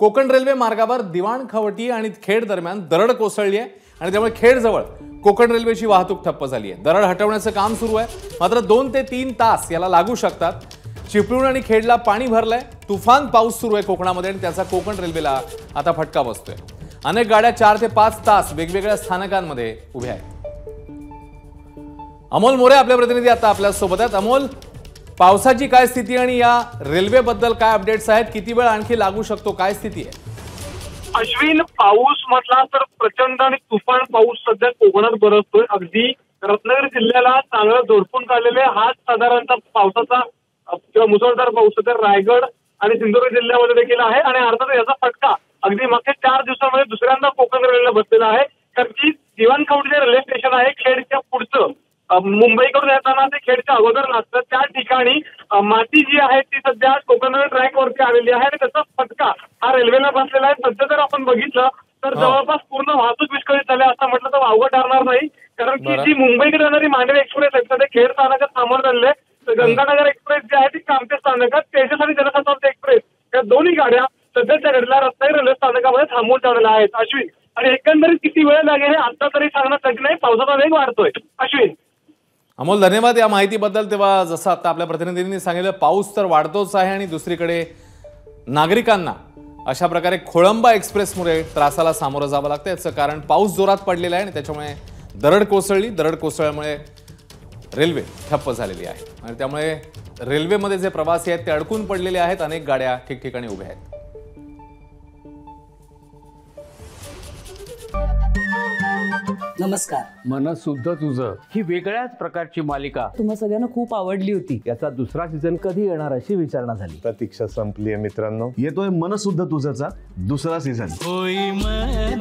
Konkan railway मार्गावर दिवाणखवटी आणि खेड दरम्यान दरड कोसळली आहे आणि त्यामुळे खेड जवळ कोकण रेल्वेची वाहतूक ठप्प झाली आहे। दरड हटवण्याचं काम सुरू आहे, मात्र 2 ते 3 तास याला लागू शकतात। चिपळूण आणि खेडला पाणी भरलंय। तुफान पाऊस सुरू आहे कोकणामध्ये आणि त्याचा कोकण रेल्वेला आता फटका बसतोय। अनेक गाड्या 4 ते 5 तास वेगवेगळ्या स्थानकांमध्ये उभ्या आहेत। अमोल मोरे आपले प्रतिनिधी आता आपल्या सोबत आहेत। अमोल, पावसाची काय स्थिती आणि या रेल्वे बद्दल काय अपडेट्स आहेत? किती वेळ आणखी लागू शकतो? काय स्थिती आहे? अश्विन, पाऊस म्हटला तर प्रचंड आणि तुफान पाऊस सध्या कोकणात बरसतोय। अगदी रत्नागिरी जिल्ह्याला चांगलं झोडपून काढलेले हाच साधारणतः पावसाचा किंवा मुसळधार पाऊस सध्या रायगड आणि सिंधुदुर्ग जिल्ह्यामध्ये देखील आहे आणि अर्थात याचा फटका अगदी मागच्या 4 दिवसांमध्ये दुसऱ्यांदा कोकण रेल्वेला बसलेला आहे। कारण की दिवाणखवटी रेल्वे स्टेशन आहे खेडच्या पुढचं, मुंबईकडून येताना ते खेडच्या अगोदर लागतं, त्या ठिकाणी माती जी आहे ती सध्या कोकण रेल्वे ट्रॅकवरती आलेली आहे आणि त्याचा फटका हा रेल्वेला बसलेला आहे। सध्या जर आपण बघितलं तर जवळपास पूर्ण वाहतूक विस्कळीत झाली असं म्हटलं तर वावगं ठरणार नाही। कारण की जी मुंबईकडे जाणारी मांडवी एक्सप्रेस आहे सध्या खेड स्थानकात थांबवण्यात आलेली आहे। गंगानगर एक्सप्रेस जी आहे ती कामते स्थानकात, तेजस आणि जनशताब्दी एक्सप्रेस या दोन्ही गाड्या सध्याच्या घडीला रत्नागिरी रेल्वे स्थानकामध्ये थांबवून ठेवलेल्या आहेत। अश्विन, आणि एकंदरीत किती वेळ लागेल हे आता तरी सांगणं कठीण आहे, पावसाचा वेग वाढतोय। अश्विन, अमोल, धन्यवाद या माहितीबद्दल। तेव्हा जसं आता आपल्या प्रतिनिधींनी सांगितलं, पाऊस तर वाढतोच आहे आणि दुसरीकडे नागरिकांना अशा प्रकारे खोळंबा एक्सप्रेसमुळे त्रासाला सामोरं जावं लागतं। याचं कारण पाऊस जोरात पडलेला आहे आणि त्याच्यामुळे दरड कोसळली। दरड कोसळल्यामुळे रेल्वे ठप्प झालेली आहे आणि त्यामुळे रेल्वेमध्ये जे प्रवासी आहेत ते अडकून पडलेले आहेत। अनेक गाड्या ठिकठिकाणी उभ्या आहेत। नमस्कार। मन सुद्धा तुझं ही वेगळ्याच प्रकारची मालिका तुम्हा सगळ्यांना खूप आवडली होती। याचा दुसरा सीझन कधी येणार अशी विचारणा झाली। प्रतीक्षा संपली आहे मित्रांनो। येतोय मन सुद्धा तुझाचा दुसरा सीझन। होई मन